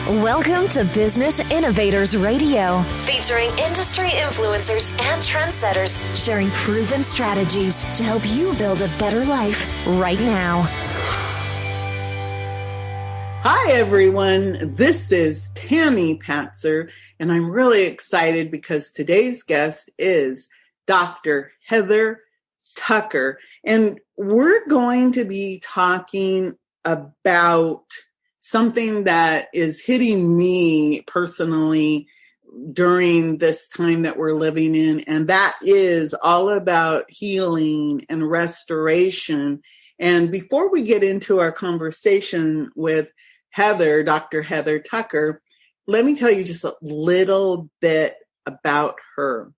Welcome to Business Innovators Radio, featuring industry influencers and trendsetters sharing proven strategies to help you build a better life right now. Hi, everyone. This is Tammy Patzer, and I'm really excited because today's guest is Dr. Heather Tucker, and we're going to be talking about something that is hitting me personally during this time that we're living in, and that is all about healing and restoration. And before we get into our conversation with Heather, Dr. Heather Tucker, let me tell you just a little bit about her.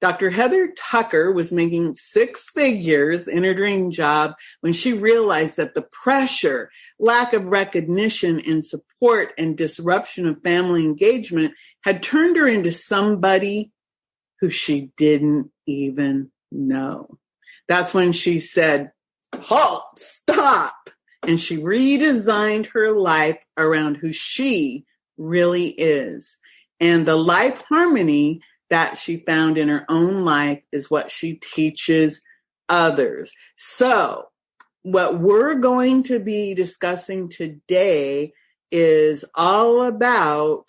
Dr. Heather Tucker was making six figures in her dream job when she realized that the pressure, lack of recognition and support, and disruption of family engagement had turned her into somebody who she didn't even know. That's when she said, "Halt, stop." And she redesigned her life around who she really is. And the life harmony that she found in her own life is what she teaches others. So what we're going to be discussing today is all about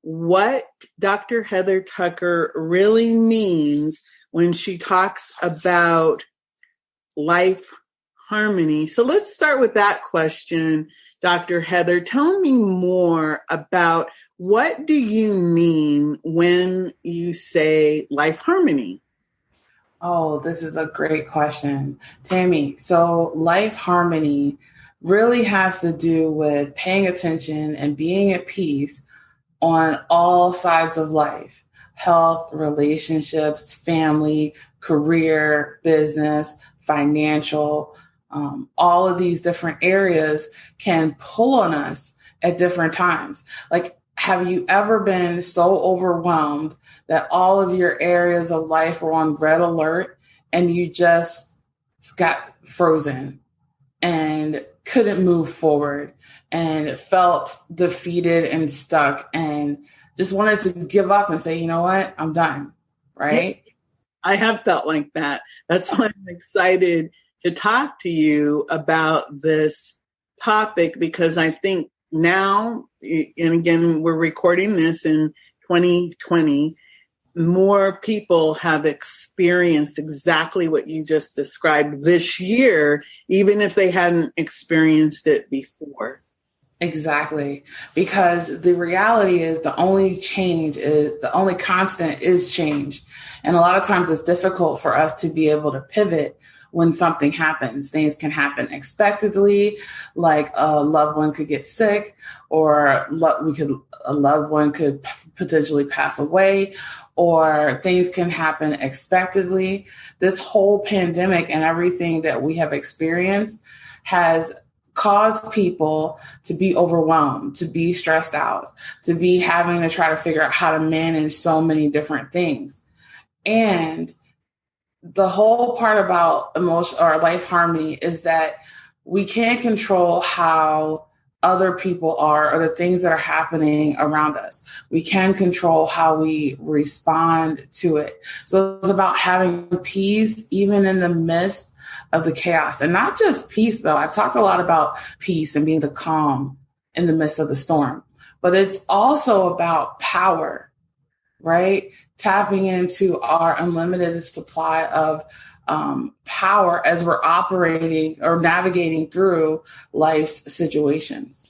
what Dr. Heather Tucker really means when she talks about life harmony. So let's start with that question, Dr. Heather. Tell me more about what do you mean when you say life harmony? Oh, this is a great question, Tammy. So life harmony really has to do with paying attention and being at peace on all sides of life: health, relationships, family, career, business, financial. All of these different areas can pull on us at different times. Like, have you ever been so overwhelmed that all of your areas of life were on red alert and you just got frozen and couldn't move forward and felt defeated and stuck and just wanted to give up and say, you know what, I'm done, right? I have felt like that. That's why I'm excited to talk to you about this topic, because I think now, and again, we're recording this in 2020, more people have experienced exactly what you just described this year, even if they hadn't experienced it before. Exactly. Because the reality is the only constant is change. And a lot of times it's difficult for us to be able to pivot when something happens. Things can happen unexpectedly, like a loved one could get sick, or a loved one could potentially pass away, or things can happen expectedly. This whole pandemic and everything that we have experienced has caused people to be overwhelmed, to be stressed out, to be having to try to figure out how to manage so many different things. And the whole part about emotion or life harmony is that we can't control how other people are or the things that are happening around us. We can control how we respond to it. So it's about having peace even in the midst of the chaos. And not just peace, though. I've talked a lot about peace and being the calm in the midst of the storm, but it's also about power, right? Tapping into our unlimited supply of power as we're operating or navigating through life's situations.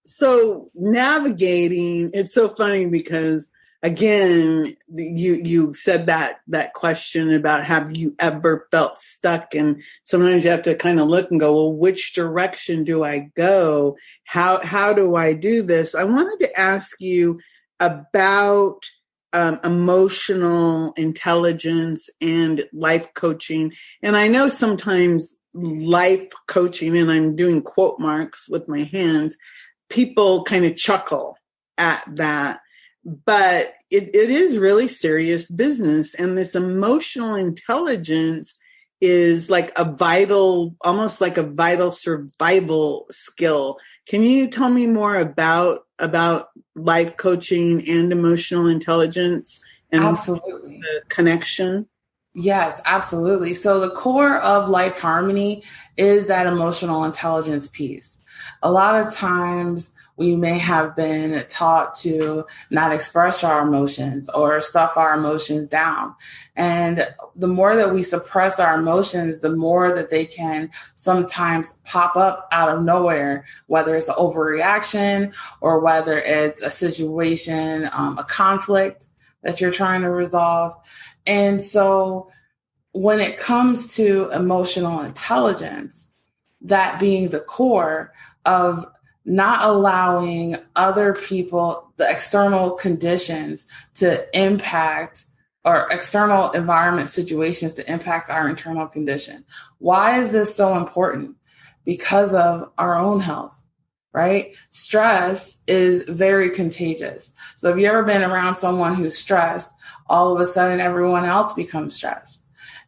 So navigating, it's so funny because, again, you said that question about have you ever felt stuck? And sometimes you have to kind of look and go, well, which direction do I go? How do I do this? I wanted to ask you about emotional intelligence and life coaching. And I know sometimes life coaching, and I'm doing quote marks with my hands, people kind of chuckle at that. But it is really serious business. And this emotional intelligence is like almost like a vital survival skill. Can you tell me more about life coaching and emotional intelligence and Absolutely. the connection? Yes, absolutely. So the core of life harmony is that emotional intelligence piece. A lot of times we may have been taught to not express our emotions or stuff our emotions down. And the more that we suppress our emotions, the more that they can sometimes pop up out of nowhere, whether it's an overreaction or whether it's a situation, a conflict that you're trying to resolve. And so when it comes to emotional intelligence, that being the core of not allowing other people, the external conditions to impact or external environment situations to impact our internal condition. Why is this so important? Because of our own health, right? Stress is very contagious. So if you've ever been around someone who's stressed, all of a sudden everyone else becomes stressed.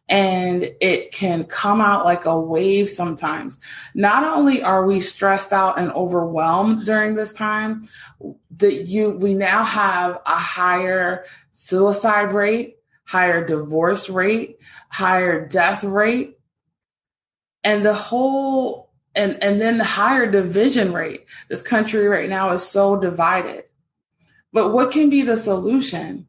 And it can come out like a wave sometimes. Not only are we stressed out and overwhelmed during this time, we now have a higher suicide rate, higher divorce rate, higher death rate, and and then the higher division rate. This country right now is so divided. But what can be the solution?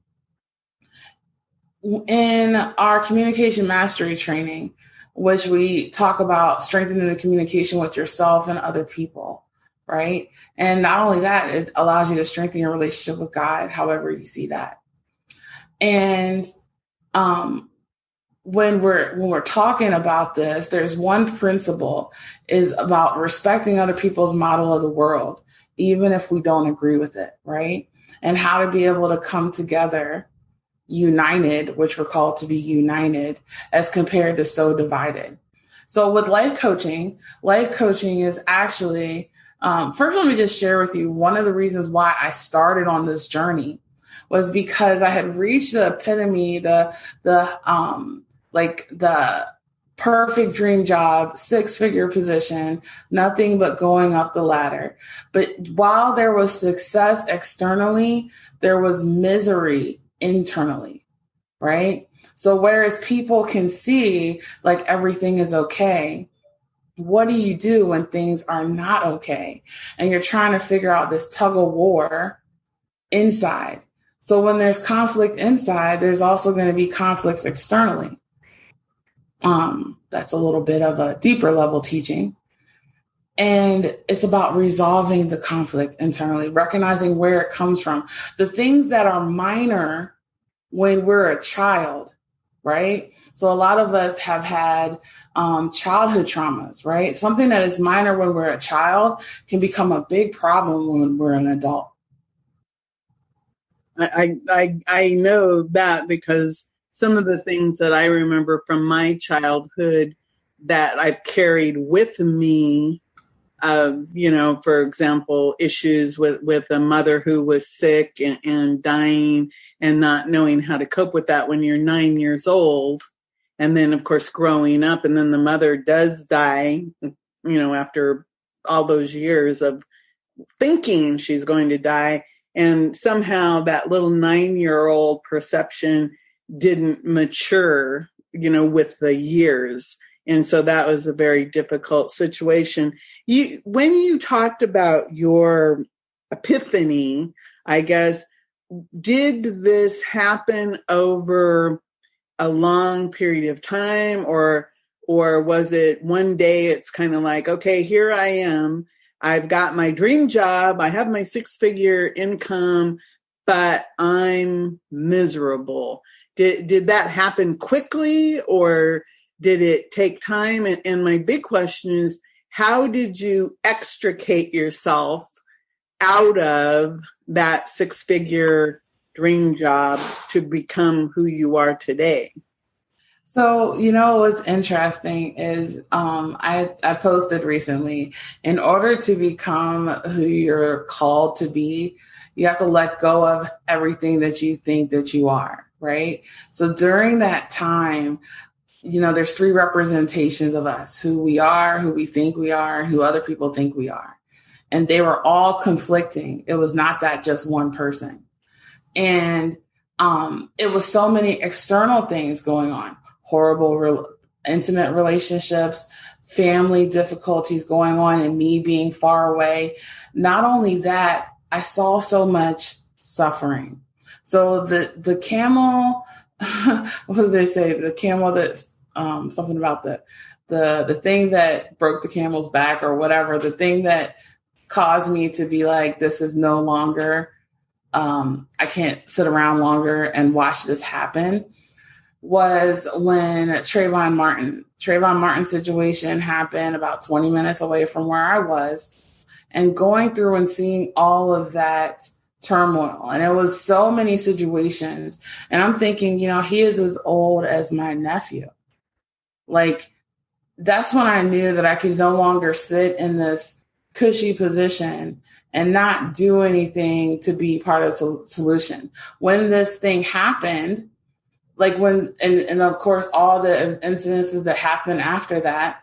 In our communication mastery training, which we talk about strengthening the communication with yourself and other people, right? And not only that, it allows you to strengthen your relationship with God, however you see that. And when we're talking about this, there's one principle is about respecting other people's model of the world, even if we don't agree with it, right? And how to be able to come together united, which we're called to be united, as compared to so divided. So with life coaching is actually, first let me just share with you one of the reasons why I started on this journey was because I had reached the epitome, the perfect dream job, 6-figure position, nothing but going up the ladder. But while there was success externally, there was misery internally, right? So whereas people can see like everything is okay, what do you do when things are not okay? And you're trying to figure out this tug of war inside. So when there's conflict inside, there's also going to be conflicts externally. That's a little bit of a deeper level teaching. And it's about resolving the conflict internally, recognizing where it comes from. The things that are minor when we're a child, right? So a lot of us have had childhood traumas, right? Something that is minor when we're a child can become a big problem when we're an adult. I know that because some of the things that I remember from my childhood that I've carried with me, for example, issues with a mother who was sick and dying and not knowing how to cope with that when you're 9 years old. And then, of course, growing up, and then the mother does die, after all those years of thinking she's going to die. And somehow that little 9-year-old perception didn't mature, with the years. And so that was a very difficult situation. When you talked about your epiphany, I guess, did this happen over a long period of time, or was it one day it's kind of like, okay, here I am. I've got my dream job. I have my 6-figure income, but I'm miserable. Did that happen quickly, or did it take time? And my big question is, how did you extricate yourself out of that 6-figure dream job to become who you are today? So, what's interesting is I posted recently, in order to become who you're called to be, you have to let go of everything that you think that you are, right? So during that time, there's three representations of us: who we are, who we think we are, and who other people think we are. And they were all conflicting. It was not that just one person. And it was so many external things going on: horrible intimate relationships, family difficulties going on, and me being far away. Not only that, I saw so much suffering. So the camel, what did they say? The camel that's something about the thing that broke the camel's back or whatever, the thing that caused me to be like, this is no longer, I can't sit around longer and watch this happen, was when Trayvon Martin's situation happened about 20 minutes away from where I was, and going through and seeing all of that turmoil. And it was so many situations. And I'm thinking, he is as old as my nephew. Like, that's when I knew that I could no longer sit in this cushy position and not do anything to be part of the solution. When this thing happened, and of course, all the incidences that happened after that,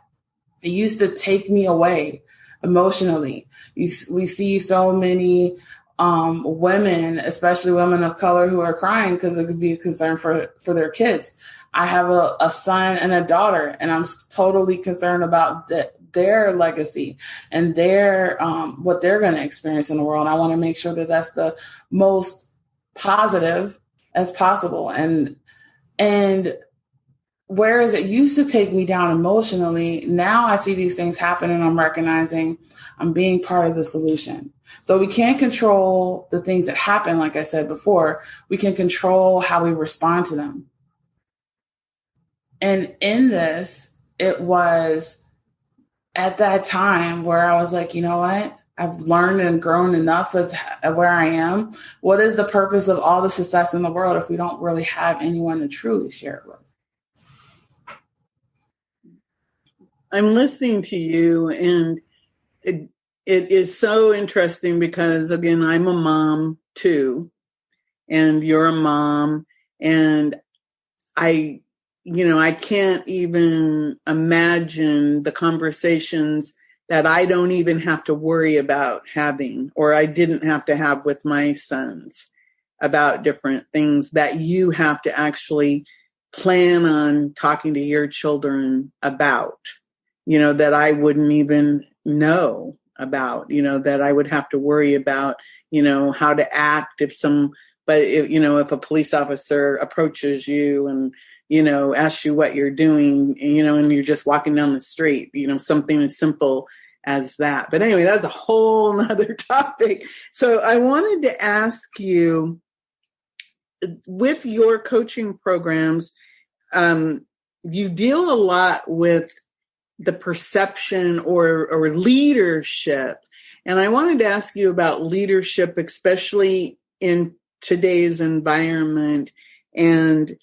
it used to take me away emotionally. We see so many women, especially women of color, who are crying because it could be a concern for their kids. I have a son and a daughter, and I'm totally concerned about their legacy and their what they're going to experience in the world. And I want to make sure that that's the most positive as possible. And whereas it used to take me down emotionally, now I see these things happen and I'm recognizing I'm being part of the solution. So we can't control the things that happen. Like I said before, we can control how we respond to them. And in this, it was at that time where I was like, you know what? I've learned and grown enough as where I am. What is the purpose of all the success in the world if we don't really have anyone to truly share it with? I'm listening to you, and it is so interesting because, again, I'm a mom too, and you're a mom, and I can't even imagine the conversations that I don't even have to worry about having, or I didn't have to have with my sons, about different things that you have to actually plan on talking to your children about, that I wouldn't even know about, that I would have to worry about, how to act if a police officer approaches you and, asks you what you're doing, and you're just walking down the street, something as simple as that. But anyway, that's a whole nother topic. So I wanted to ask you, with your coaching programs, you deal a lot with the perception or leadership. And I wanted to ask you about leadership, especially in today's environment, and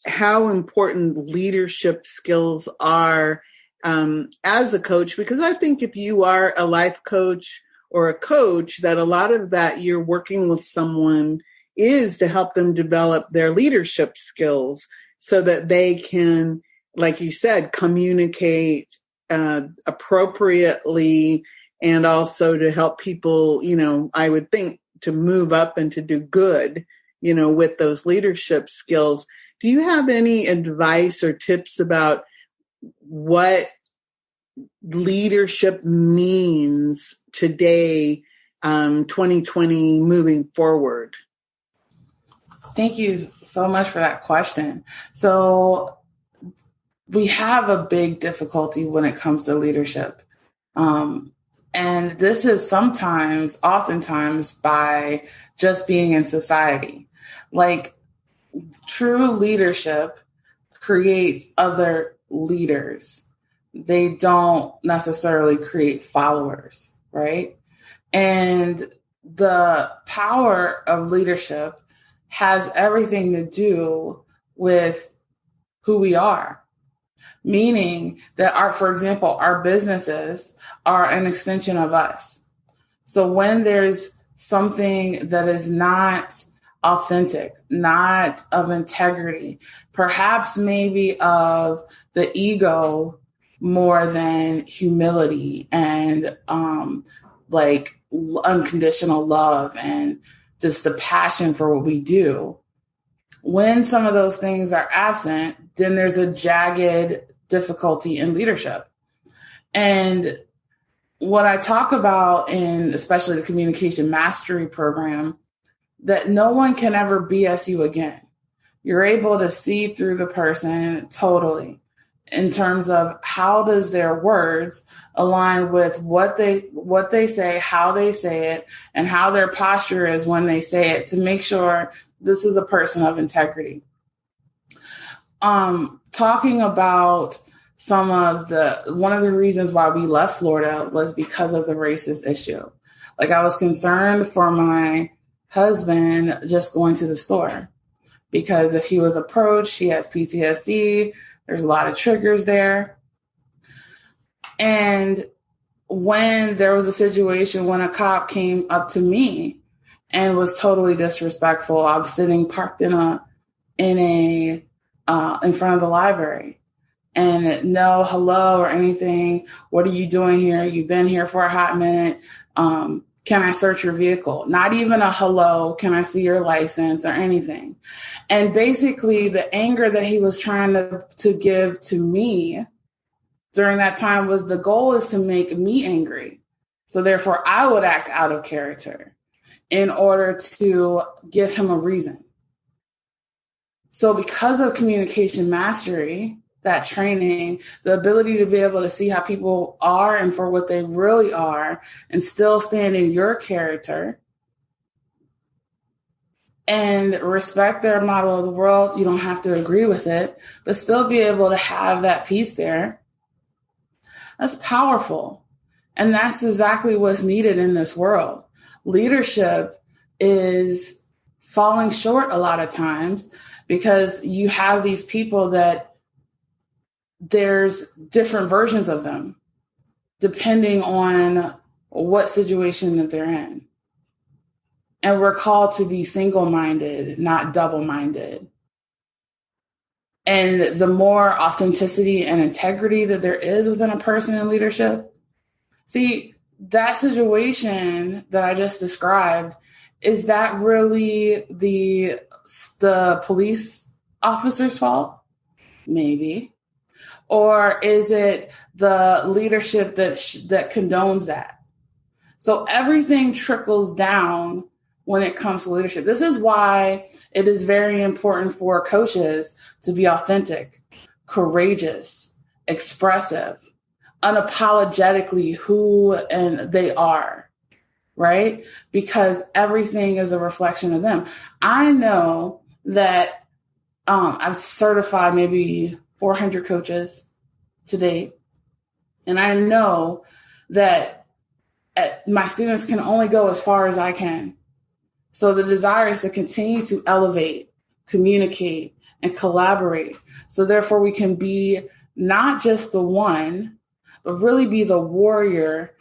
how important leadership skills are as a coach, because I think if you are a life coach or a coach, that a lot of that you're working with someone is to help them develop their leadership skills so that they can, like you said, communicate appropriately, and also to help people, I would think, to move up and to do good, with those leadership skills. Do you have any advice or tips about what leadership means today, 2020, moving forward? Thank you so much for that question. So we have a big difficulty when it comes to leadership. And this is oftentimes by just being in society. Like, true leadership creates other leaders. They don't necessarily create followers, right? And the power of leadership has everything to do with who we are. Meaning that for example, our businesses are an extension of us. So when there's something that is not authentic, not of integrity, perhaps maybe of the ego more than humility and unconditional love and just the passion for what we do. When some of those things are absent, then there's a jagged difficulty in leadership. And what I talk about in especially the communication mastery program, that no one can ever BS you again. You're able to see through the person totally in terms of how does their words align with what they say, how they say it, and how their posture is when they say it to make sure this is a person of integrity. Talking about one of the reasons why we left Florida was because of the racist issue. Like, I was concerned for my husband just going to the store, because if he was approached, he has PTSD. There's a lot of triggers there. And when there was a situation when a cop came up to me and was totally disrespectful, I was sitting parked in front of the library, and no hello or anything. What are you doing here? You've been here for a hot minute. Can I search your vehicle? Not even a hello. Can I see your license or anything? And basically the anger that he was trying to give to me during that time was the goal is to make me angry. So therefore I would act out of character in order to give him a reason. So because of communication mastery, that training, the ability to be able to see how people are and for what they really are and still stand in your character and respect their model of the world. You don't have to agree with it, but still be able to have that peace there. That's powerful. And that's exactly what's needed in this world. Leadership is falling short a lot of times because you have these people that there's different versions of them depending on what situation that they're in. And we're called to be single-minded, not double-minded. And the more authenticity and integrity that there is within a person in leadership, see, that situation that I just described, is that really the police officer's fault? Maybe. Or is it the leadership that condones that? So everything trickles down when it comes to leadership. This is why it is very important for coaches to be authentic, courageous, expressive, unapologetically who and they are, right? Because everything is a reflection of them. I know that I've certified maybe 400 coaches to date. And I know that my students can only go as far as I can. So the desire is to continue to elevate, communicate, and collaborate. So therefore we can be not just the one, but really be the warrior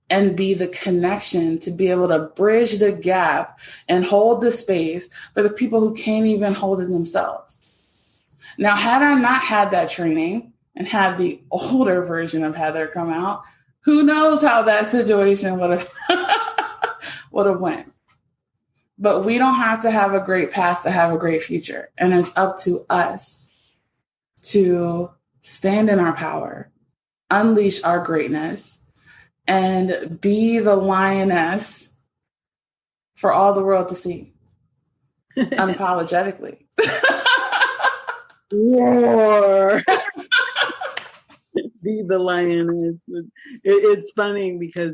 and be the connection to be able to bridge the gap and hold the space for the people who can't even hold it themselves. Now, had I not had that training and had the older version of Heather come out, who knows how that situation would have went. But we don't have to have a great past to have a great future. And it's up to us to stand in our power, unleash our greatness, and be the lioness for all the world to see, unapologetically. War. Be the lioness. It's funny because,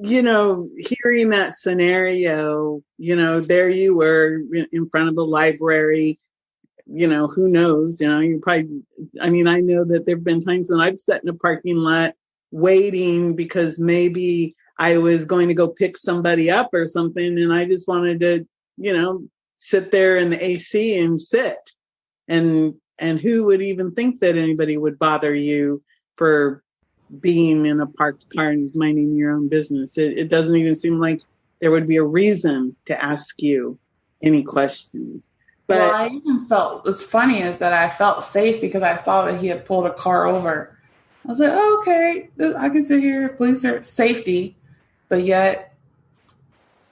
hearing that scenario, there you were in front of the library, who knows, you probably, I know that there've been times when I've sat in a parking lot waiting because maybe I was going to go pick somebody up or something. And I just wanted to, sit there in the AC and sit. And who would even think that anybody would bother you for being in a parked car and minding your own business? It doesn't even seem like there would be a reason to ask you any questions. But well, I even felt, what's funny is that I felt safe because I saw that he had pulled a car over. I was like, oh, okay, I can sit here, police are safety, but yet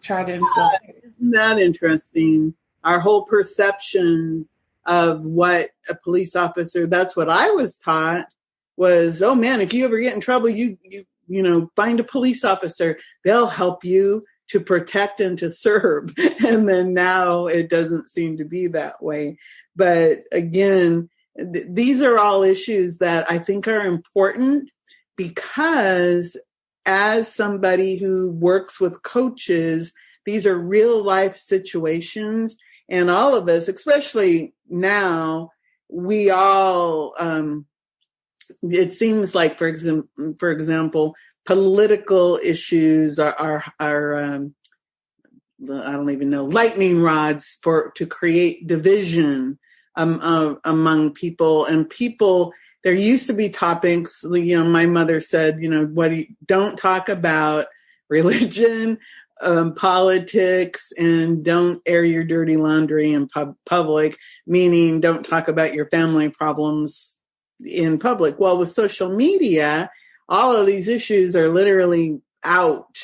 try to instill fear. Isn't that interesting? Our whole perception of what a police officer, that's what I was taught was, oh man, if you ever get in trouble, you find a police officer. They'll help you to protect and to serve. And then now it doesn't seem to be that way. But again, these are all issues that I think are important because as somebody who works with coaches, these are real life situations. And all of us, especially now, we all, it seems like, for example, political issues are I don't even know, lightning rods to create division among people. And people, there used to be topics, my mother said, don't talk about religion, politics, and don't air your dirty laundry in public, meaning don't talk about your family problems in public. Well, with social media, all of these issues are literally out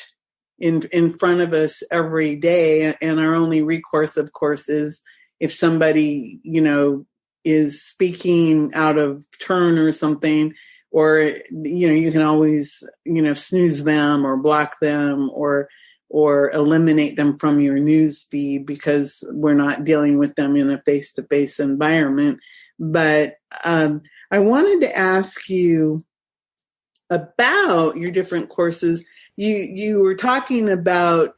in front of us every day. And our only recourse, of course, is if somebody, is speaking out of turn or something, or, you can always, snooze them or block them or eliminate them from your news feed because we're not dealing with them in a face-to-face environment. But I wanted to ask you about your different courses. You were talking about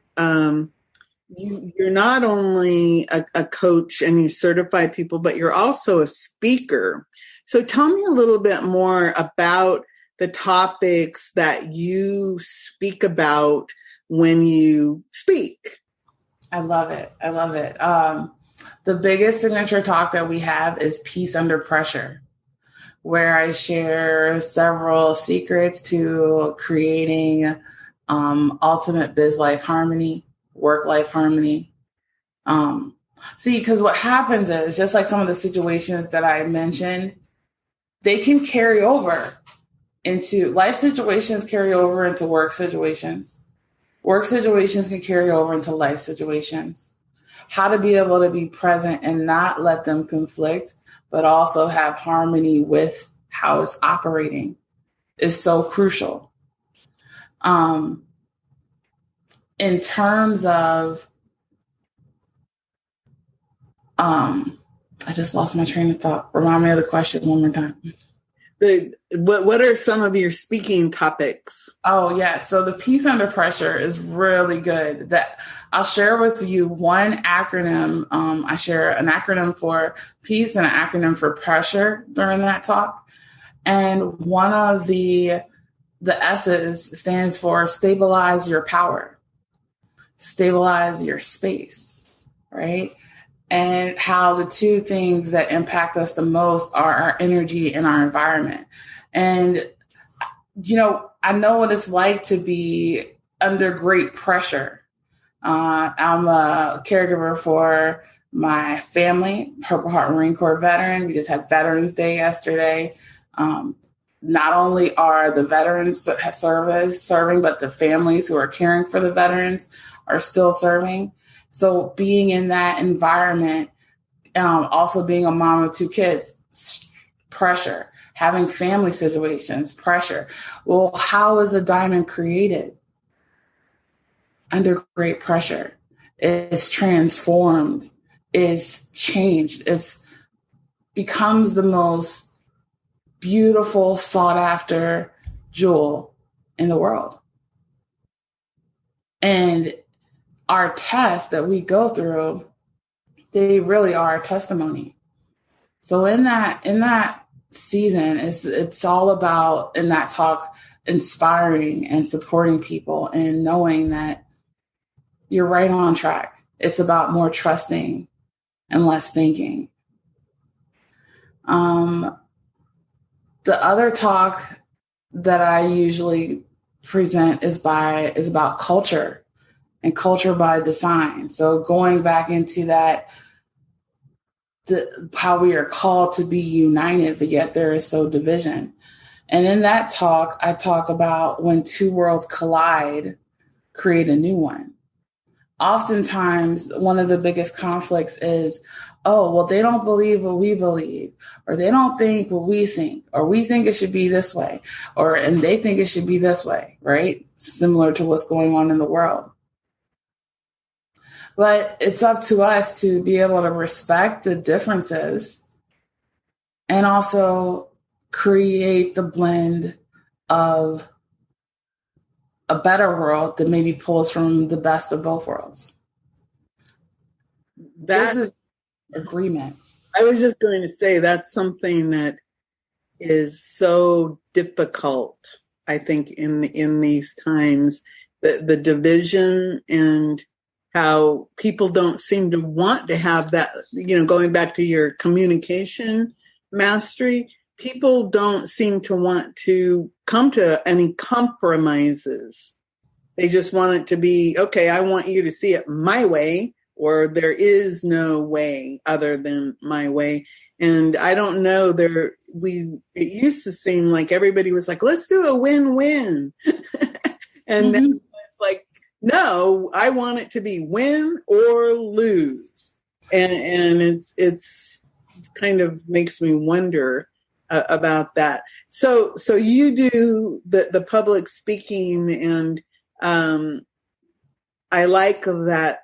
you're not only a coach and you certify people, but you're also a speaker. So tell me a little bit more about the topics that you speak about when you speak. I love it. The biggest signature talk that we have is Peace Under Pressure, where I share several secrets to creating ultimate biz life harmony, work life harmony. Because what happens is, just like some of the situations that I mentioned, they can carry over into life situations, carry over into work situations. Work situations can carry over into life situations. How to be able to be present and not let them conflict, but also have harmony with how it's operating is so crucial. In terms of, I just lost my train of thought. Remind me of the question one more time. What are some of your speaking topics? Oh, yeah. So the Peace Under Pressure is really good. That I'll share with you one acronym. I share an acronym for peace and an acronym for pressure during that talk. And one of the S's stands for stabilize your power, stabilize your space, right? And how the two things that impact us the most are our energy and our environment. And, I know what it's like to be under great pressure. I'm a caregiver for my family, Purple Heart Marine Corps veteran. We just had Veterans Day yesterday. Not only are the veterans serving, but the families who are caring for the veterans are still serving. So being in that environment, also being a mom of 2 kids, pressure, having family situations, pressure. Well, how is a diamond created? Under great pressure. It's transformed. It's changed. It's becomes the most beautiful, sought after jewel in the world. And our tests that we go through, they really are a testimony. So in that season, it's all about, in that talk, inspiring and supporting people and knowing that you're right on track. It's about more trusting and less thinking. The other talk that I usually present is about culture and culture by design. So going back into that, how we are called to be united, but yet there is so division. And in that talk, I talk about when two worlds collide, create a new one. Oftentimes, one of the biggest conflicts is, oh, well, they don't believe what we believe, or they don't think what we think, or we think it should be this way, and they think it should be this way, right? Similar to what's going on in the world. But it's up to us to be able to respect the differences and also create the blend of a better world that maybe pulls from the best of both worlds. This is agreement. I was just going to say that's something that is so difficult, I think, in these times, the division and how people don't seem to want to have that, going back to your communication mastery, people don't seem to want to come to any compromises. They just want it to be, okay, I want you to see it my way, or there is no way other than my way. And I don't know, it used to seem like everybody was like, let's do a win-win. And then it's like, no, I want it to be win or lose. And it's kind of makes me wonder about that. So you do the public speaking, and I like that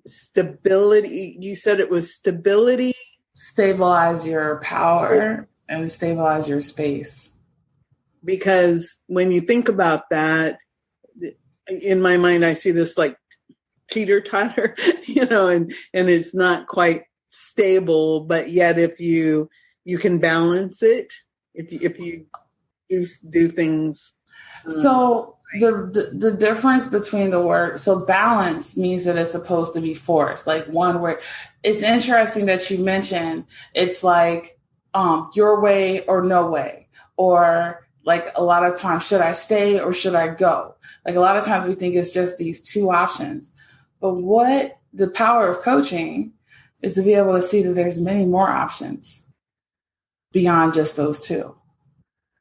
stability. You said it was stability. Stabilize your power and stabilize your space. Because when you think about that, in my mind, I see this like teeter-totter, and it's not quite stable, but yet if you can balance it, if you do things. So the difference between the word, so balance means that it's supposed to be forced, like one where it's interesting that you mentioned, it's like your way or no way, or like a lot of times, should I stay or should I go? Like a lot of times we think it's just these two options, but what the power of coaching is to be able to see that there's many more options beyond just those two,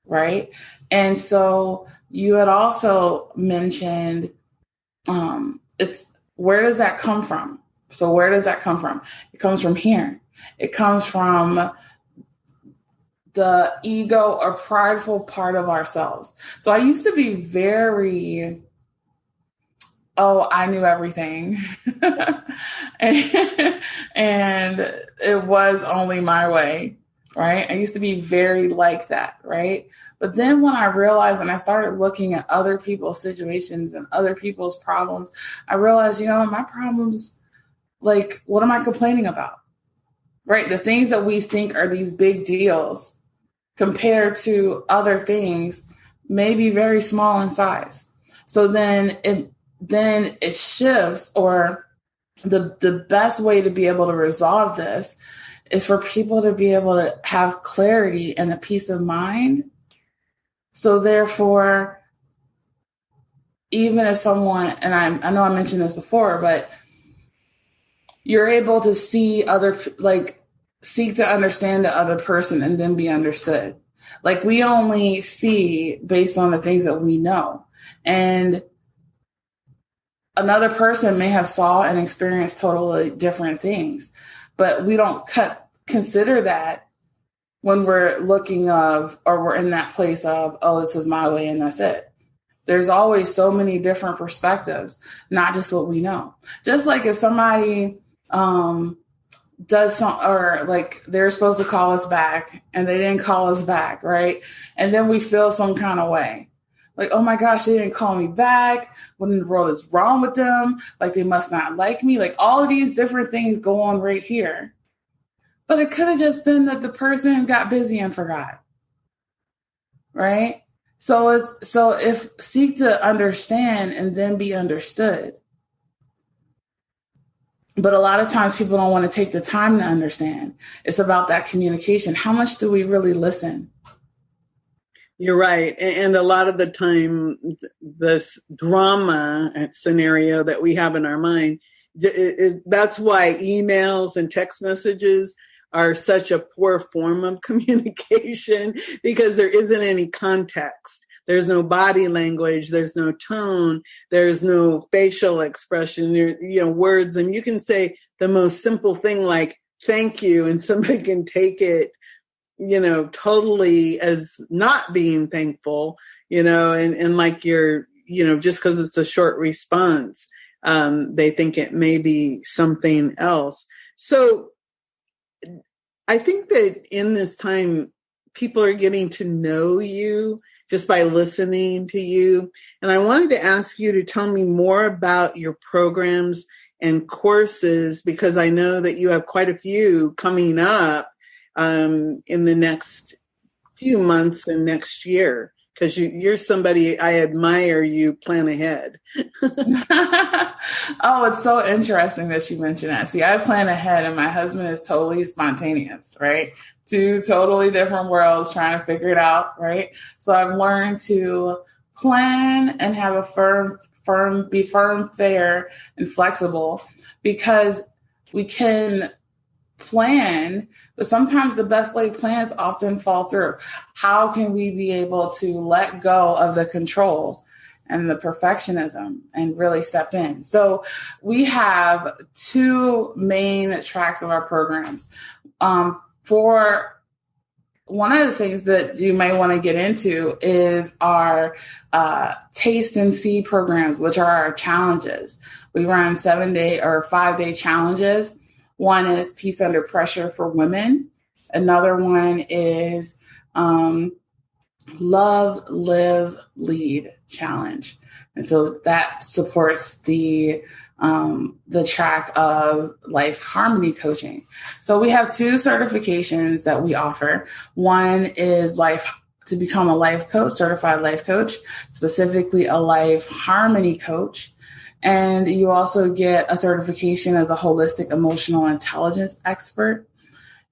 right? And so you had also mentioned, it's where does that come from? So where does that come from? It comes from here. It comes from the ego or prideful part of ourselves. So I used to be very, I knew everything. and it was only my way, right? I used to be very like that, right? But then when I realized and I started looking at other people's situations and other people's problems, I realized, my problems, like, what am I complaining about? Right? The things that we think are these big deals compared to other things may be very small in size. So then it shifts, or the best way to be able to resolve this is for people to be able to have clarity and a peace of mind. So therefore, even if someone, and I know I mentioned this before, but you're able to see seek to understand the other person and then be understood. Like we only see based on the things that we know. And another person may have saw and experienced totally different things, but we don't consider that when we're looking or we're in that place of, this is my way and that's it. There's always so many different perspectives, not just what we know. Just like if somebody does or like they're supposed to call us back and they didn't call us back, right? And then we feel some kind of way. Like, oh my gosh, they didn't call me back. What in the world is wrong with them? Like they must not like me. Like all of these different things go on right here. But it could have just been that the person got busy and forgot. Right? So if seek to understand and then be understood. But a lot of times people don't want to take the time to understand. It's about that communication. How much do we really listen? You're right. And a lot of the time, this drama scenario that we have in our mind, that's why emails and text messages are such a poor form of communication, because there isn't any context. There's no body language. There's no tone. There's no facial expression, words. And you can say the most simple thing like, thank you, and somebody can take it totally as not being thankful, and like you're, just because it's a short response, they think it may be something else. So I think that in this time, people are getting to know you just by listening to you. And I wanted to ask you to tell me more about your programs and courses, because I know that you have quite a few coming up in the next few months and next year, because you're somebody I admire. You plan ahead. Oh, it's so interesting that you mentioned that. See, I plan ahead and my husband is totally spontaneous, right? Two totally different worlds trying to figure it out, right? So I've learned to plan and have a be firm, fair, and flexible, because we can plan, but sometimes the best laid plans often fall through. How can we be able to let go of the control and the perfectionism and really step in? So we have two main tracks of our programs. For one of the things that you may want to get into is our Taste and See programs, which are our challenges. We run 7-day or 5-day challenges. One is Peace Under Pressure for women. Another one is Love, Live, Lead Challenge. And so that supports the track of life harmony coaching. So we have two certifications that we offer. One is to become a life coach, certified life coach, specifically a life harmony coach. And you also get a certification as a holistic emotional intelligence expert.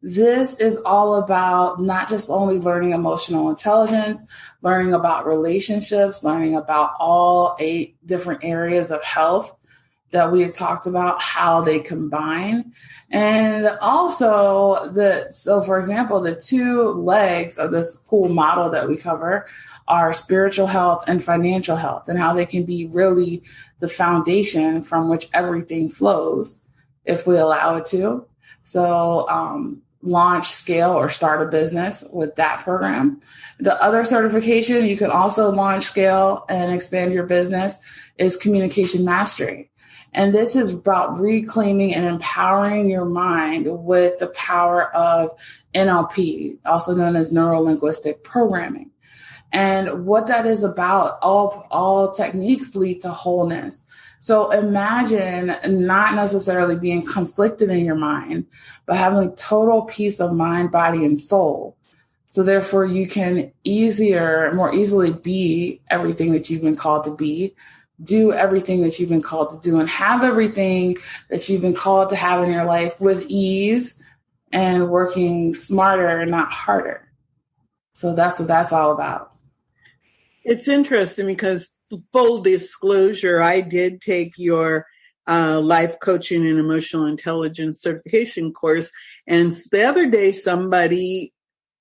This is all about not just only learning emotional intelligence, learning about relationships, learning about all 8 different areas of health that we had talked about, how they combine. And also for example, the 2 legs of this cool model that we cover are spiritual health and financial health, and how they can be really the foundation from which everything flows if we allow it to. So launch, scale, or start a business with that program. The other certification you can also launch, scale, and expand your business is communication mastery. And this is about reclaiming and empowering your mind with the power of NLP, also known as neuro-linguistic programming. And what that is about, all techniques lead to wholeness. So imagine not necessarily being conflicted in your mind, but having total peace of mind, body, and soul. So therefore you can more easily be everything that you've been called to be, do everything that you've been called to do, and have everything that you've been called to have in your life with ease and working smarter, not harder. So that's what that's all about. It's interesting because, full disclosure, I did take your life coaching and emotional intelligence certification course. And the other day, somebody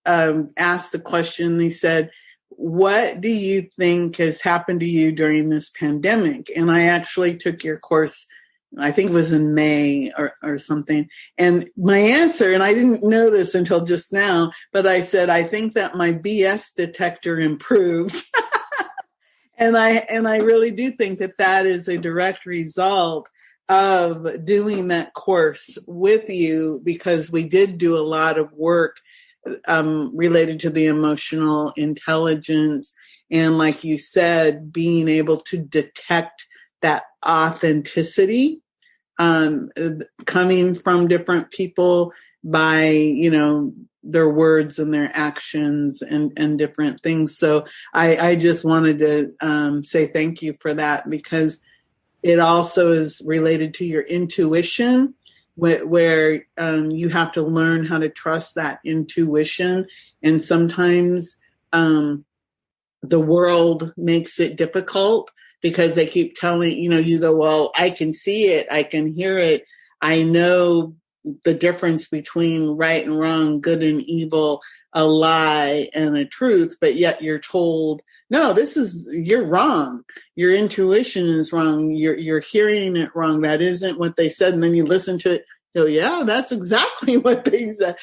asked the question. They said, what do you think has happened to you during this pandemic? And I actually took your course, I think it was in May or something. And my answer, and I didn't know this until just now, but I said, I think that my BS detector improved. And I really do think that is a direct result of doing that course with you, because we did do a lot of work related to the emotional intelligence. And like you said, being able to detect that authenticity coming from different people by, their words and their actions and different things. So I just wanted to say thank you for that, because it also is related to your intuition, where you have to learn how to trust that intuition. And sometimes the world makes it difficult because they keep telling, you go, well, I can see it. I can hear it. I know the difference between right and wrong, good and evil, a lie and a truth, but yet you're told, no, you're wrong. Your intuition is wrong. You're hearing it wrong. That isn't what they said. And then you listen to it. So yeah, that's exactly what they said.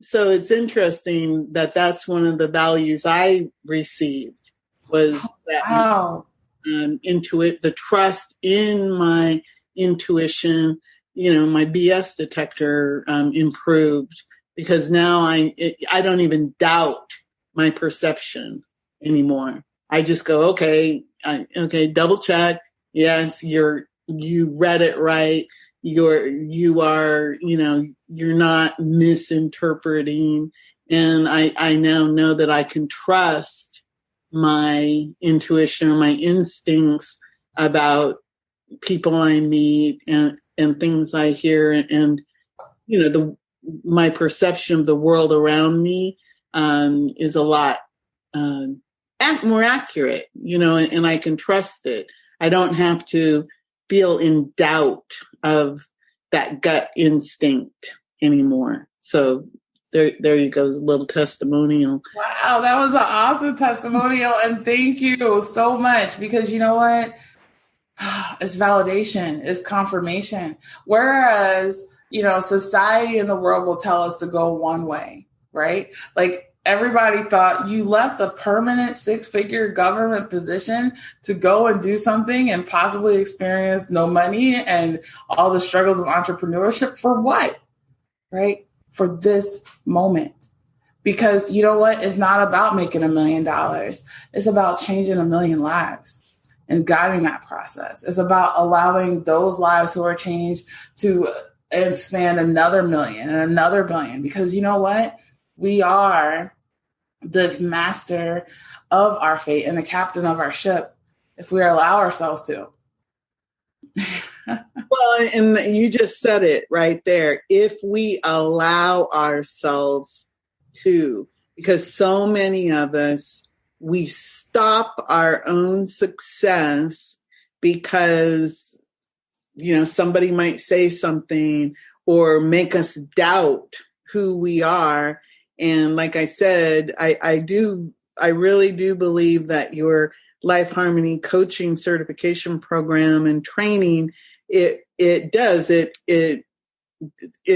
So it's interesting that that's one of the values I received was that Wow. the trust in my intuition. My BS detector improved because now I don't even doubt my perception anymore. I just go, okay, double check. Yes, you read it right. You are, you're not misinterpreting. And I now know that I can trust my intuition or my instincts about people I meet and things I hear and my perception of the world around me is a lot more accurate, and I can trust it. I don't have to feel in doubt of that gut instinct anymore. So there you go, a little testimonial. Wow, that was an awesome testimonial. And thank you so much because you know what? It's validation, it's confirmation. Whereas, society and the world will tell us to go one way, right? Like everybody thought you left a permanent 6-figure government position to go and do something and possibly experience no money and all the struggles of entrepreneurship for what, right? For this moment. Because you know what? It's not about making $1 million. It's about changing 1 million lives and guiding that process. It's about allowing those lives who are changed to expand another million and another billion. Because you know what? We are the master of our fate and the captain of our ship if we allow ourselves to. Well, and you just said it right there. If we allow ourselves to, because so many of us, we stop our own success because, somebody might say something or make us doubt who we are. And like I said, I really do believe that your Life Harmony coaching certification program and training, it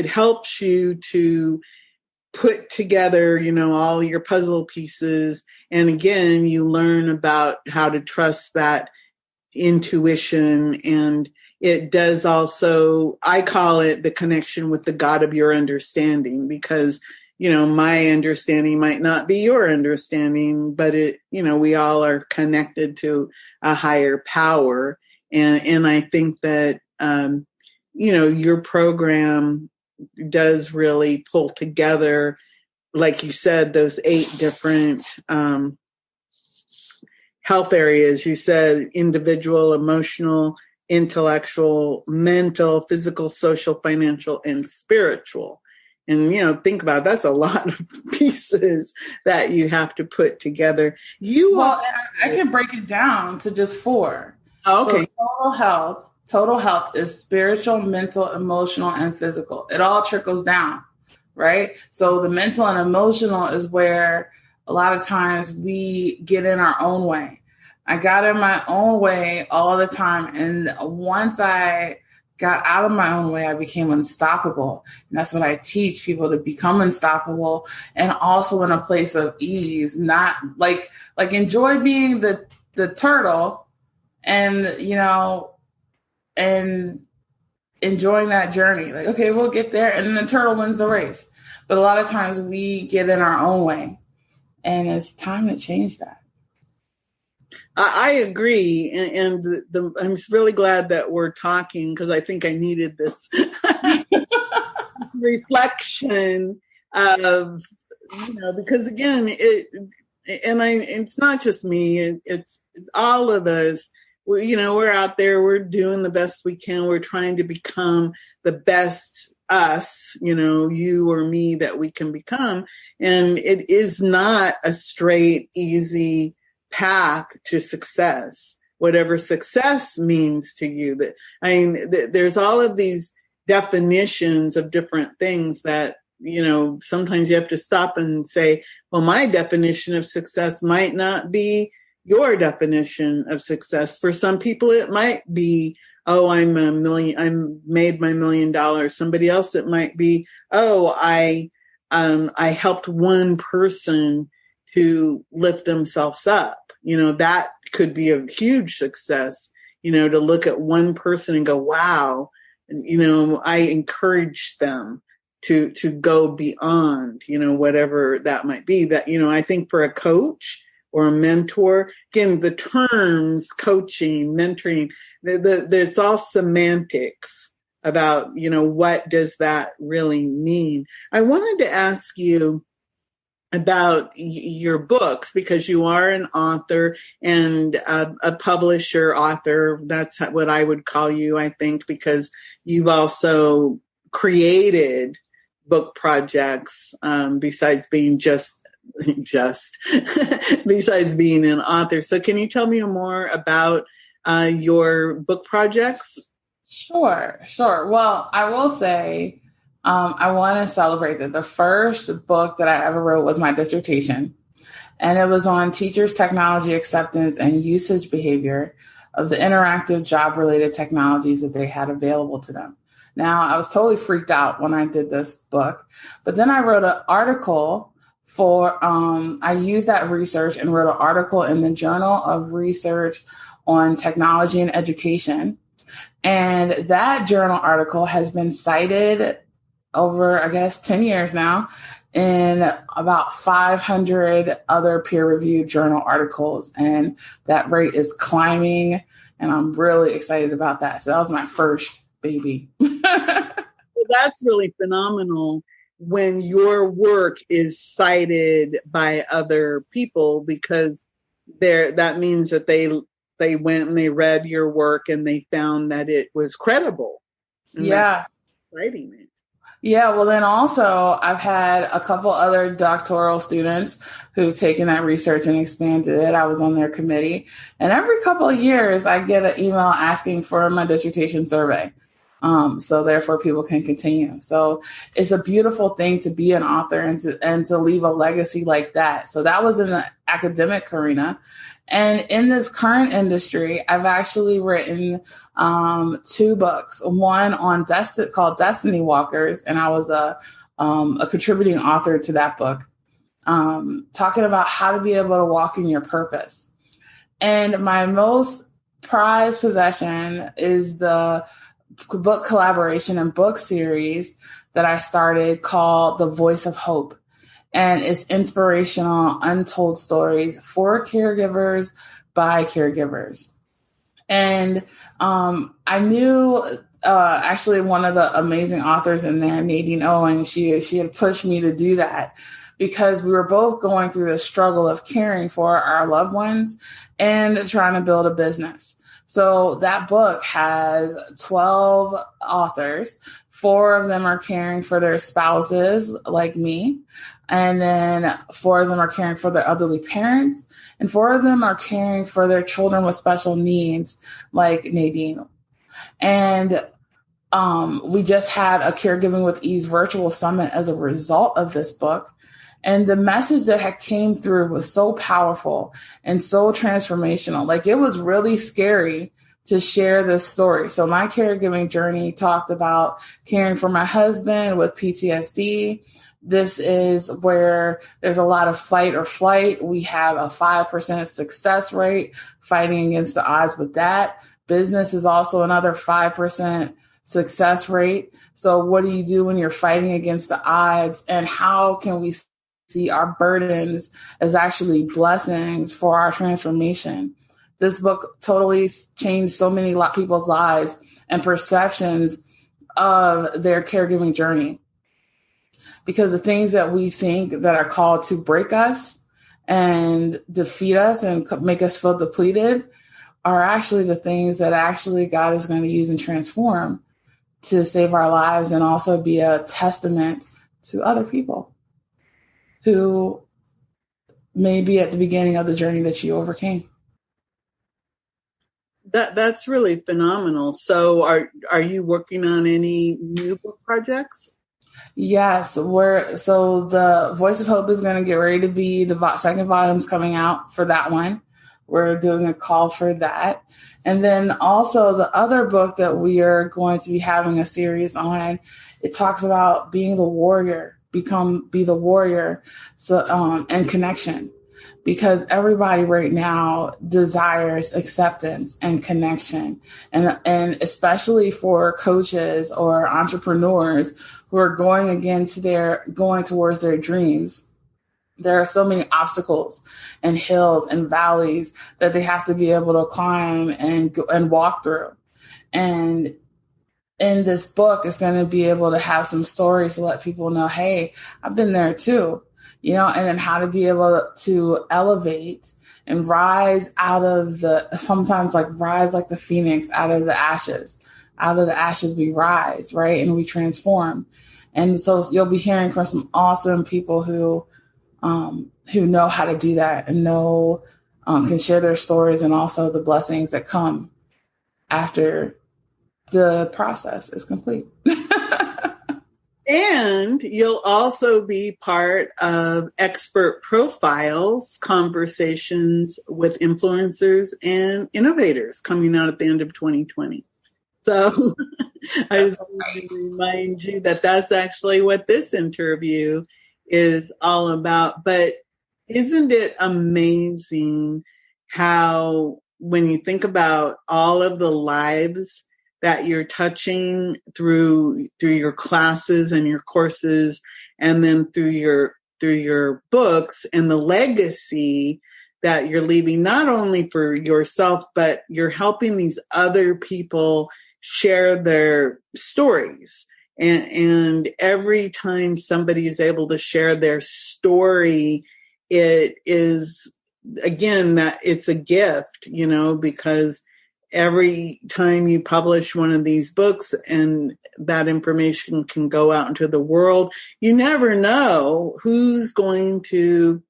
helps you to put together, all your puzzle pieces. And again, you learn about how to trust that intuition. And it does also, I call it the connection with the God of your understanding, because, my understanding might not be your understanding, but we all are connected to a higher power. And I think that, your program does really pull together, like you said, those 8 different health areas. You said individual, emotional, intellectual, mental, physical, social, financial, and spiritual. And, think about it, that's a lot of pieces that you have to put together. I can break it down to just 4. Oh, okay. So total health is spiritual, mental, emotional, and physical. It all trickles down, right? So the mental and emotional is where a lot of times we get in our own way. I got in my own way all the time. And once I got out of my own way, I became unstoppable. And that's what I teach people, to become unstoppable and also in a place of ease, not like enjoy being the turtle and, and enjoying that journey. Like, okay, we'll get there. And then the turtle wins the race. But a lot of times we get in our own way, and it's time to change that. I agree. And I'm really glad that we're talking, because I think I needed this, this reflection of, because again, it's not just me, it's all of us. We're out there, we're doing the best we can. We're trying to become the best us, you or me, that we can become. And it is not a straight, easy path to success, whatever success means to you. There's all of these definitions of different things that, sometimes you have to stop and say, well, my definition of success might not be your definition of success. For some people, it might be, oh, I made my $1 million. Somebody else, it might be, oh, I helped one person to lift themselves up. That could be a huge success, to look at one person and go, wow, I encouraged them to go beyond, whatever that might be. That, I think for a coach or a mentor, again, the terms coaching, mentoring, it's all semantics about, what does that really mean? I wanted to ask you about your books, because you are an author and a publisher author. That's what I would call you, I think, because you've also created book projects besides being besides being an author. So can you tell me more about your book projects? Sure. Well, I will say, I want to celebrate that the first book that I ever wrote was my dissertation, and it was on teachers' technology acceptance and usage behavior of the interactive job-related technologies that they had available to them. Now, I was totally freaked out when I did this book, but then I wrote an article I used that research and wrote an article in the Journal of Research on Technology and Education. And that journal article has been cited over, I guess, 10 years now in about 500 other peer-reviewed journal articles. And that rate is climbing, and I'm really excited about that. So that was my first baby. Well, that's really phenomenal when your work is cited by other people, because that means that they went and they read your work and they found that it was credible. Yeah. Exciting it. Yeah. Well, then also I've had a couple other doctoral students who've taken that research and expanded it. I was on their committee, and every couple of years I get an email asking for my dissertation survey. So therefore people can continue. So it's a beautiful thing to be an author and to leave a legacy like that. So that was in the academic arena. And in this current industry, I've actually written 2 books, one on called Destiny Walkers. And I was a contributing author to that book, talking about how to be able to walk in your purpose. And my most prized possession is the book collaboration and book series that I started called The Voice of Hope. And it's inspirational, untold stories for caregivers by caregivers. And I knew actually one of the amazing authors in there, Nadine Owen, she had pushed me to do that because we were both going through the struggle of caring for our loved ones and trying to build a business. So that book has 12 authors. 4 of them are caring for their spouses, like me. And then 4 of them are caring for their elderly parents. And 4 of them are caring for their children with special needs, like Nadine. And we just had a Caregiving with Ease virtual summit as a result of this book. And the message that had came through was so powerful and so transformational. Like, it was really scary to share this story. So my caregiving journey talked about caring for my husband with PTSD. This is where there's a lot of fight or flight. We have a 5% success rate fighting against the odds with that. Business is also another 5% success rate. So what do you do when you're fighting against the odds? And how can we see our burdens as actually blessings for our transformation? This book totally changed so many people's lives and perceptions of their caregiving journey. Because the things that we think that are called to break us and defeat us and make us feel depleted are actually the things that actually God is going to use and transform to save our lives and also be a testament to other people who may be at the beginning of the journey that you overcame. That's really phenomenal. So are you working on any new book projects? Yes, so the Voice of Hope is going to get ready to be the second volume's coming out for that one. We're doing a call for that. And then also the other book that we are going to be having a series on, it talks about being the warrior, be the warrior, and connection. Because everybody right now desires acceptance and connection. And especially for coaches or entrepreneurs who are going towards their dreams, there are so many obstacles and hills and valleys that they have to be able to climb and walk through. And in this book, it's going to be able to have some stories to let people know, hey, I've been there too. And then how to be able to elevate and rise sometimes rise like the phoenix out of the ashes. Out of the ashes we rise, right? And we transform. And so you'll be hearing from some awesome people who know how to do that and can share their stories and also the blessings that come after the process is complete. And you'll also be part of Expert Profiles, conversations with influencers and innovators coming out at the end of 2020. So I just want to remind you that that's actually what this interview is all about. But isn't it amazing how, when you think about all of the lives that you're touching through your classes and your courses, and then through your books, and the legacy that you're leaving, not only for yourself, but you're helping these other people share their stories. And every time somebody is able to share their story, it is, again, that it's a gift, because every time you publish one of these books and that information can go out into the world, you never know who's going to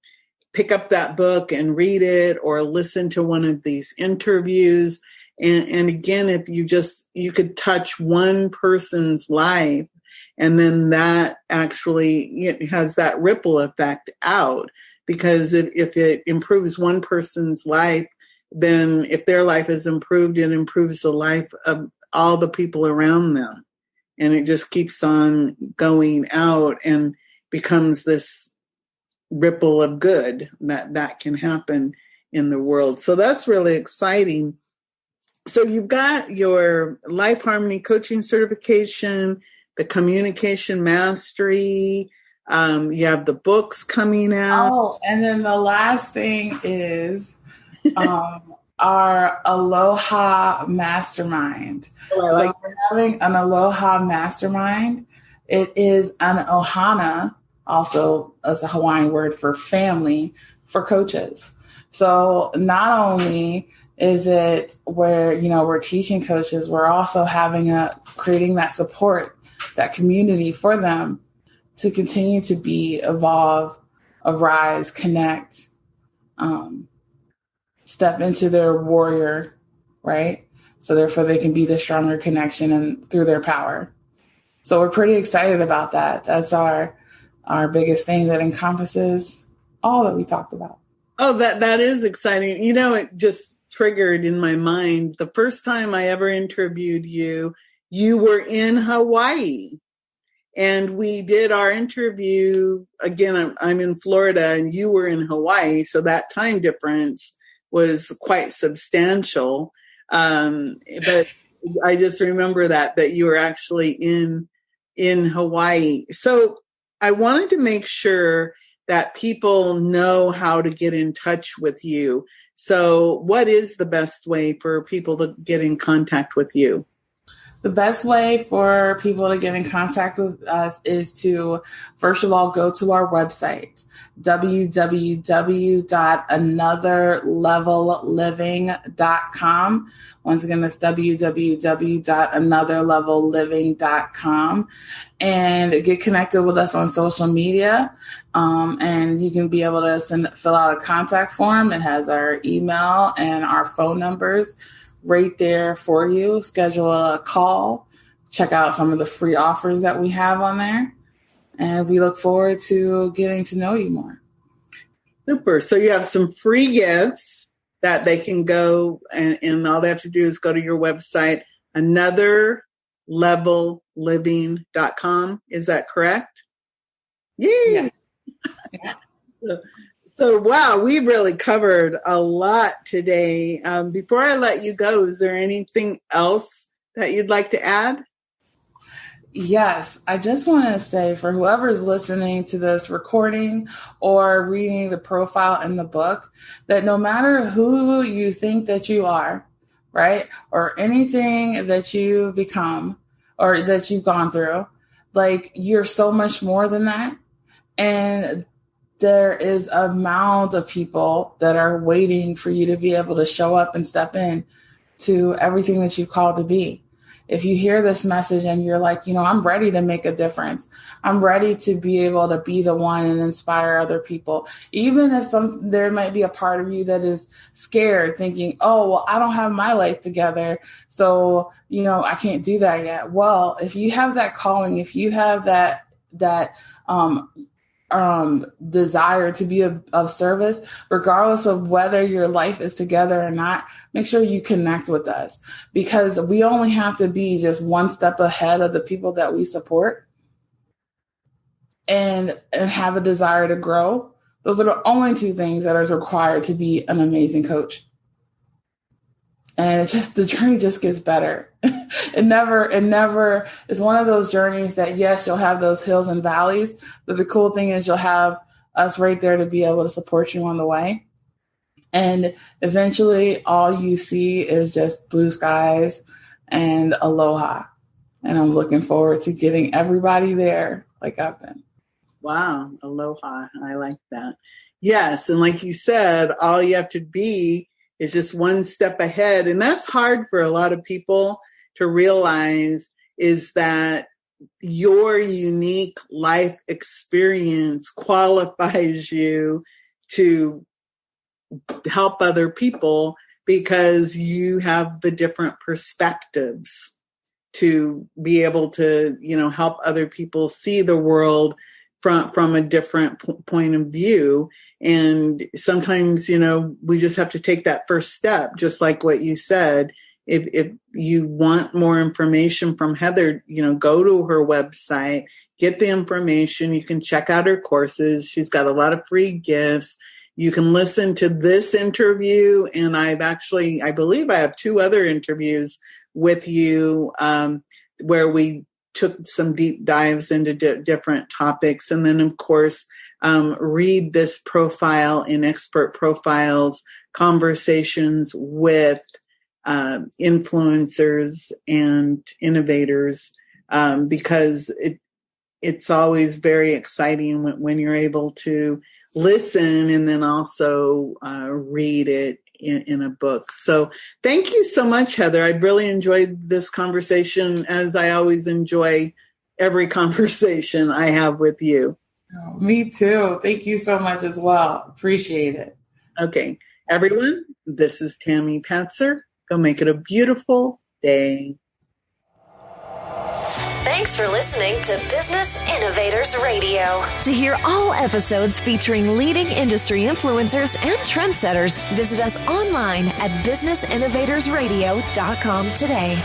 pick up that book and read it or listen to one of these interviews. And again, if you could touch one person's life, and then that actually has that ripple effect out, because if it improves one person's life, then if their life is improved, it improves the life of all the people around them. And it just keeps on going out and becomes this ripple of good that can happen in the world. So that's really exciting. So you've got your Life Harmony Coaching Certification, the Communication Mastery, you have the books coming out. Oh, and then the last thing is our Aloha Mastermind. Oh, so we're having an Aloha Mastermind. It is an ohana, also as a Hawaiian word for family, for coaches. So not only is it where, we're teaching coaches, we're also creating that support, that community for them to continue to evolve, arise, connect, step into their warrior, right? So therefore they can be the stronger connection and through their power. So we're pretty excited about that. That's our biggest thing that encompasses all that we talked about. Oh, that is exciting. It just triggered in my mind. The first time I ever interviewed you, you were in Hawaii. And we did our interview, again, I'm in Florida and you were in Hawaii. So that time difference was quite substantial. But I just remember that you were actually in Hawaii. So I wanted to make sure that people know how to get in touch with you. So what is the best way for people to get in contact with you? The best way for people to get in contact with us is to, first of all, go to our website, www.anotherlevelliving.com. Once again, that's www.anotherlevelliving.com, and get connected with us on social media. And you can be able to fill out a contact form. It has our email and our phone numbers right there for you. Schedule a call, check out some of the free offers that we have on there, and we look forward to getting to know you more. Super. So you have some free gifts that they can go, and all they have to do is go to your website, anotherlevelliving.com. Is that correct? Yay! Yeah. So, wow, we really covered a lot today. Before I let you go, is there anything else that you'd like to add? Yes, I just want to say for whoever's listening to this recording or reading the profile in the book, that no matter who you think that you are, right, or anything that you become or that you've gone through, like, you're so much more than that. And there is a mound of people that are waiting for you to be able to show up and step in to everything that you've called to be. If you hear this message and you're like, I'm ready to make a difference. I'm ready to be able to be the one and inspire other people. Even if there might be a part of you that is scared, thinking, oh, well, I don't have my life together, so, I can't do that yet. Well, if you have that calling, if you have that desire to be of service, regardless of whether your life is together or not, make sure you connect with us, because we only have to be just one step ahead of the people that we support and have a desire to grow. Those are the only two things that are required to be an amazing coach. And the journey just gets better. It never is one of those journeys that, yes, you'll have those hills and valleys, but the cool thing is you'll have us right there to be able to support you on the way. And eventually all you see is just blue skies and aloha. And I'm looking forward to getting everybody there like I've been. Wow. Aloha. I like that. Yes. And like you said, all you have to be is just one step ahead. And that's hard for a lot of people to realize, is that your unique life experience qualifies you to help other people, because you have the different perspectives to be able to, help other people see the world from a different point of view. And sometimes, we just have to take that first step, just like what you said. If you want more information from Heather, go to her website, get the information. You can check out her courses. She's got a lot of free gifts. You can listen to this interview. And I believe I have 2 other interviews with you, where we took some deep dives into different topics. And then, of course, read this profile in Expert Profiles, conversations with influencers and innovators, because it's always very exciting when you're able to listen and then also read it in a book. So thank you so much, Heather. I really enjoyed this conversation, as I always enjoy every conversation I have with you. Oh, me too. Thank you so much as well. Appreciate it. Okay. Everyone, this is Tammy Patzer. Go make it a beautiful day. Thanks for listening to Business Innovators Radio. To hear all episodes featuring leading industry influencers and trendsetters, visit us online at businessinnovatorsradio.com today.